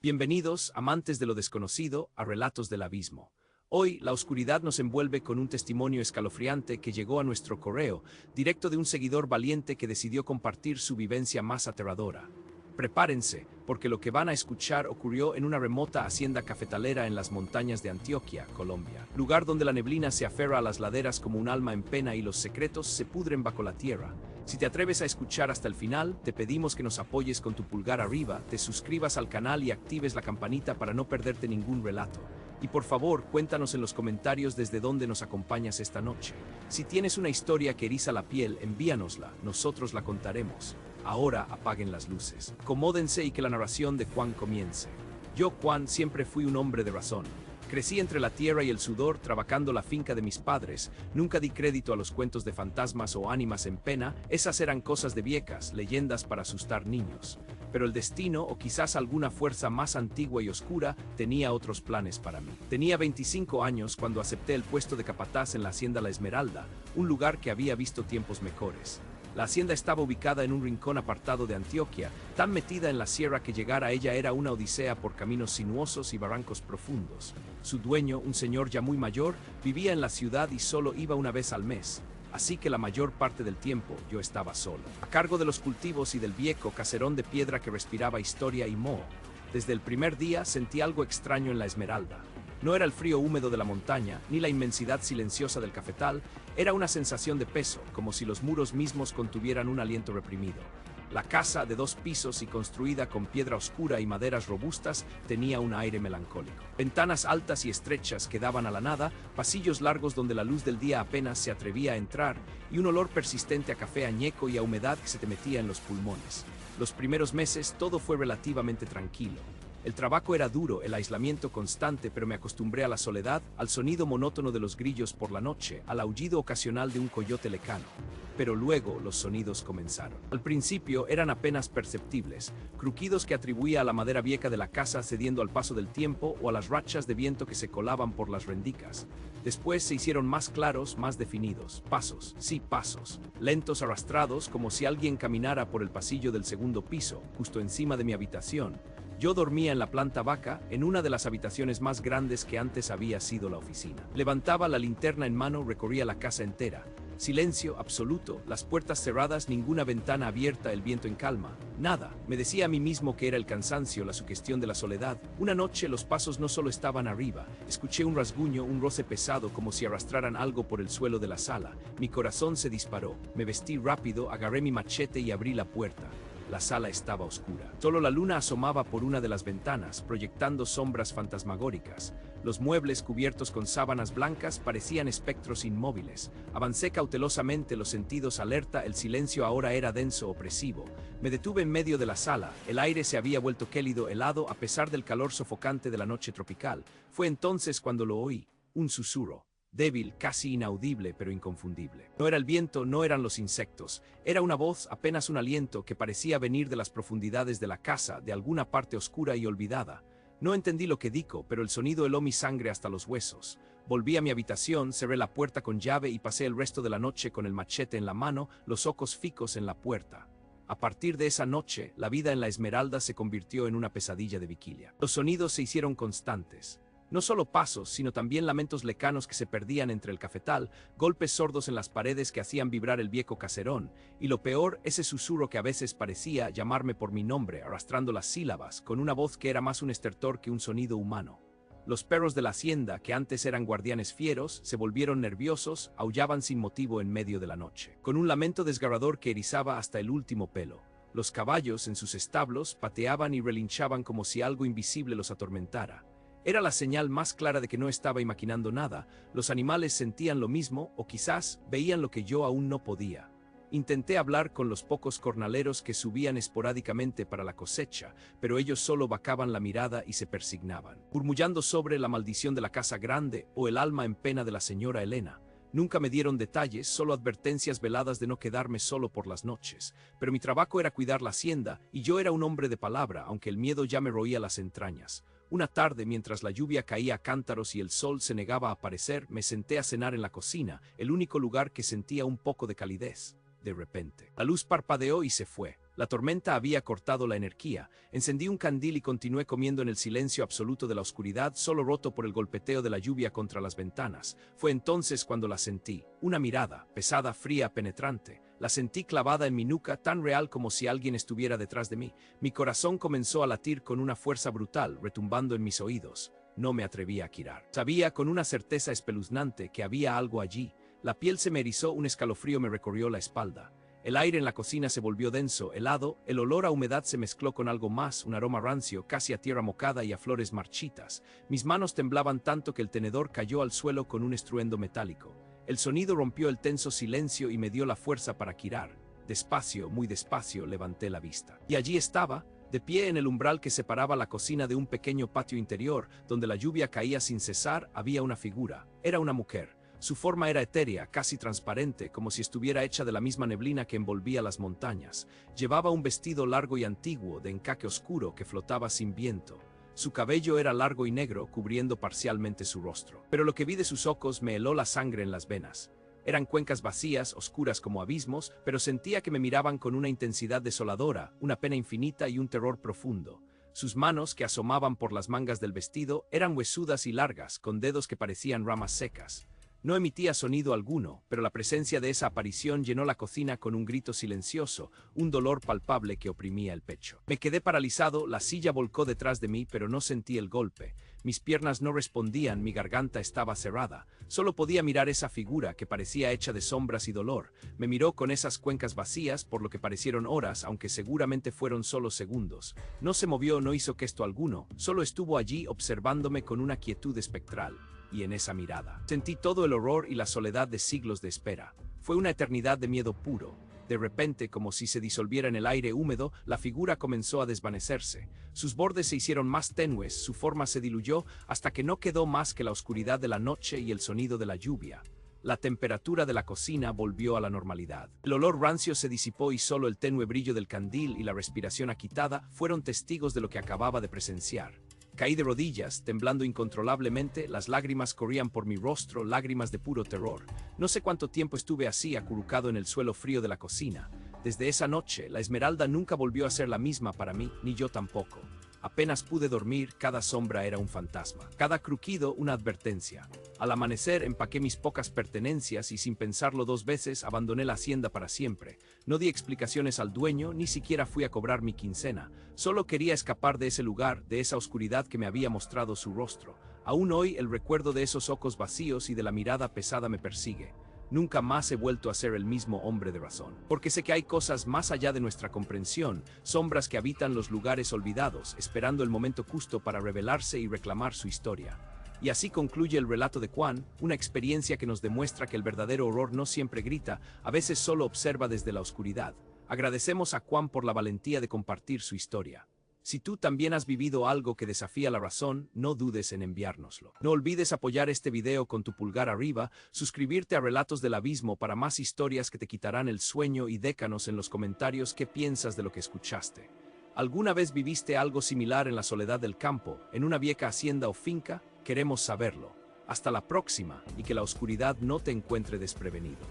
Bienvenidos, amantes de lo desconocido, a Relatos del Abismo. Hoy, la oscuridad nos envuelve con un testimonio escalofriante que llegó a nuestro correo, directo de un seguidor valiente que decidió compartir su vivencia más aterradora. Prepárense, porque lo que van a escuchar ocurrió en una remota hacienda cafetalera en las montañas de Antioquia, Colombia, lugar donde la neblina se aferra a las laderas como un alma en pena y los secretos se pudren bajo la tierra. Si te atreves a escuchar hasta el final, te pedimos que nos apoyes con tu pulgar arriba, te suscribas al canal y actives la campanita para no perderte ningún relato. Y por favor, cuéntanos en los comentarios desde dónde nos acompañas esta noche. Si tienes una historia que eriza la piel, envíanosla, nosotros la contaremos. Ahora apaguen las luces. Acomódense y que la narración de Juan comience. Yo, Juan, siempre fui un hombre de razón. Crecí entre la tierra y el sudor trabajando la finca de mis padres. Nunca di crédito a los cuentos de fantasmas o ánimas en pena. Esas eran cosas de viejas, leyendas para asustar niños. Pero el destino, o quizás alguna fuerza más antigua y oscura, tenía otros planes para mí. Tenía 25 años cuando acepté el puesto de capataz en la hacienda La Esmeralda, un lugar que había visto tiempos mejores. La hacienda estaba ubicada en un rincón apartado de Antioquia, tan metida en la sierra que llegar a ella era una odisea por caminos sinuosos y barrancos profundos. Su dueño, un señor ya muy mayor, vivía en la ciudad y solo iba una vez al mes. Así que la mayor parte del tiempo yo estaba solo, a cargo de los cultivos y del viejo caserón de piedra que respiraba historia y moho. Desde el primer día sentí algo extraño en La Esmeralda. No era el frío húmedo de la montaña, ni la inmensidad silenciosa del cafetal, era una sensación de peso, como si los muros mismos contuvieran un aliento reprimido. La casa, de 2 pisos y construida con piedra oscura y maderas robustas, tenía un aire melancólico. Ventanas altas y estrechas que daban a la nada, pasillos largos donde la luz del día apenas se atrevía a entrar, y un olor persistente a café añejo y a humedad que se te metía en los pulmones. Los primeros meses todo fue relativamente tranquilo. El trabajo era duro, el aislamiento constante, pero me acostumbré a la soledad, al sonido monótono de los grillos por la noche, al aullido ocasional de un coyote lejano. Pero luego los sonidos comenzaron. Al principio eran apenas perceptibles, crujidos que atribuía a la madera vieja de la casa cediendo al paso del tiempo o a las rachas de viento que se colaban por las rendijas. Después se hicieron más claros, más definidos. Pasos, sí, pasos, lentos arrastrados como si alguien caminara por el pasillo del segundo piso, justo encima de mi habitación. Yo dormía en la planta baja, en una de las habitaciones más grandes que antes había sido la oficina. Levantaba la linterna en mano, recorría la casa entera. Silencio absoluto, las puertas cerradas, ninguna ventana abierta, el viento en calma. Nada. Me decía a mí mismo que era el cansancio, la sugestión de la soledad. Una noche los pasos no solo estaban arriba. Escuché un rasguño, un roce pesado, como si arrastraran algo por el suelo de la sala. Mi corazón se disparó. Me vestí rápido, agarré mi machete y abrí la puerta. La sala estaba oscura. Solo la luna asomaba por una de las ventanas, proyectando sombras fantasmagóricas. Los muebles cubiertos con sábanas blancas parecían espectros inmóviles. Avancé cautelosamente, los sentidos alerta, el silencio ahora era denso, opresivo. Me detuve en medio de la sala. El aire se había vuelto gélido, helado, a pesar del calor sofocante de la noche tropical. Fue entonces cuando lo oí, un susurro. Débil, casi inaudible, pero inconfundible. No era el viento, no eran los insectos. Era una voz, apenas un aliento, que parecía venir de las profundidades de la casa, de alguna parte oscura y olvidada. No entendí lo que dijo, pero el sonido heló mi sangre hasta los huesos. Volví a mi habitación, cerré la puerta con llave y pasé el resto de la noche con el machete en la mano, los ojos fijos en la puerta. A partir de esa noche, la vida en La Esmeralda se convirtió en una pesadilla de vigilia. Los sonidos se hicieron constantes. No solo pasos, sino también lamentos lejanos que se perdían entre el cafetal, golpes sordos en las paredes que hacían vibrar el viejo caserón, y lo peor, ese susurro que a veces parecía llamarme por mi nombre, arrastrando las sílabas, con una voz que era más un estertor que un sonido humano. Los perros de la hacienda, que antes eran guardianes fieros, se volvieron nerviosos, aullaban sin motivo en medio de la noche, con un lamento desgarrador que erizaba hasta el último pelo. Los caballos, en sus establos, pateaban y relinchaban como si algo invisible los atormentara. Era la señal más clara de que no estaba imaginando nada. Los animales sentían lo mismo, o quizás veían lo que yo aún no podía. Intenté hablar con los pocos jornaleros que subían esporádicamente para la cosecha, pero ellos solo bajaban la mirada y se persignaban, murmullando sobre la maldición de la casa grande o el alma en pena de la señora Elena. Nunca me dieron detalles, solo advertencias veladas de no quedarme solo por las noches. Pero mi trabajo era cuidar la hacienda, y yo era un hombre de palabra, aunque el miedo ya me roía las entrañas. Una tarde, mientras la lluvia caía a cántaros y el sol se negaba a aparecer, me senté a cenar en la cocina, el único lugar que sentía un poco de calidez. De repente, la luz parpadeó y se fue. La tormenta había cortado la energía. Encendí un candil y continué comiendo en el silencio absoluto de la oscuridad, solo roto por el golpeteo de la lluvia contra las ventanas. Fue entonces cuando la sentí. Una mirada, pesada, fría, penetrante. La sentí clavada en mi nuca, tan real como si alguien estuviera detrás de mí. Mi corazón comenzó a latir con una fuerza brutal, retumbando en mis oídos. No me atreví a girar. Sabía con una certeza espeluznante que había algo allí. La piel se me erizó, un escalofrío me recorrió la espalda. El aire en la cocina se volvió denso, helado, el olor a humedad se mezcló con algo más, un aroma rancio, casi a tierra mojada y a flores marchitas. Mis manos temblaban tanto que el tenedor cayó al suelo con un estruendo metálico. El sonido rompió el tenso silencio y me dio la fuerza para girar. Despacio, muy despacio, levanté la vista. Y allí estaba, de pie en el umbral que separaba la cocina de un pequeño patio interior, donde la lluvia caía sin cesar, había una figura. Era una mujer. Su forma era etérea, casi transparente, como si estuviera hecha de la misma neblina que envolvía las montañas. Llevaba un vestido largo y antiguo, de encaje oscuro, que flotaba sin viento. Su cabello era largo y negro, cubriendo parcialmente su rostro. Pero lo que vi de sus ojos me heló la sangre en las venas. Eran cuencas vacías, oscuras como abismos, pero sentía que me miraban con una intensidad desoladora, una pena infinita y un terror profundo. Sus manos, que asomaban por las mangas del vestido, eran huesudas y largas, con dedos que parecían ramas secas. No emitía sonido alguno, pero la presencia de esa aparición llenó la cocina con un grito silencioso, un dolor palpable que oprimía el pecho. Me quedé paralizado, la silla volcó detrás de mí, pero no sentí el golpe. Mis piernas no respondían, mi garganta estaba cerrada. Solo podía mirar esa figura que parecía hecha de sombras y dolor. Me miró con esas cuencas vacías, por lo que parecieron horas, aunque seguramente fueron solo segundos. No se movió, no hizo gesto alguno, solo estuvo allí observándome con una quietud espectral. Y en esa mirada sentí todo el horror y la soledad de siglos de espera. Fue una eternidad de miedo puro. De repente, como si se disolviera en el aire húmedo, la figura comenzó a desvanecerse. Sus bordes se hicieron más tenues, su forma se diluyó hasta que no quedó más que la oscuridad de la noche y el sonido de la lluvia. La temperatura de la cocina volvió a la normalidad. El olor rancio se disipó y solo el tenue brillo del candil y la respiración agitada fueron testigos de lo que acababa de presenciar. Caí de rodillas, temblando incontrolablemente, las lágrimas corrían por mi rostro, lágrimas de puro terror. No sé cuánto tiempo estuve así, acurrucado en el suelo frío de la cocina. Desde esa noche, la Esmeralda nunca volvió a ser la misma para mí, ni yo tampoco. Apenas pude dormir, cada sombra era un fantasma, cada crujido una advertencia. Al amanecer empaqué mis pocas pertenencias y sin pensarlo dos veces abandoné la hacienda para siempre. No di explicaciones al dueño, ni siquiera fui a cobrar mi quincena. Solo quería escapar de ese lugar, de esa oscuridad que me había mostrado su rostro. Aún hoy el recuerdo de esos ojos vacíos y de la mirada pesada me persigue. Nunca más he vuelto a ser el mismo hombre de razón. Porque sé que hay cosas más allá de nuestra comprensión, sombras que habitan los lugares olvidados, esperando el momento justo para revelarse y reclamar su historia. Y así concluye el relato de Juan, una experiencia que nos demuestra que el verdadero horror no siempre grita, a veces solo observa desde la oscuridad. Agradecemos a Juan por la valentía de compartir su historia. Si tú también has vivido algo que desafía la razón, no dudes en enviárnoslo. No olvides apoyar este video con tu pulgar arriba, suscribirte a Relatos del Abismo para más historias que te quitarán el sueño y décanos en los comentarios qué piensas de lo que escuchaste. ¿Alguna vez viviste algo similar en la soledad del campo, en una vieja hacienda o finca? Queremos saberlo. Hasta la próxima y que la oscuridad no te encuentre desprevenido.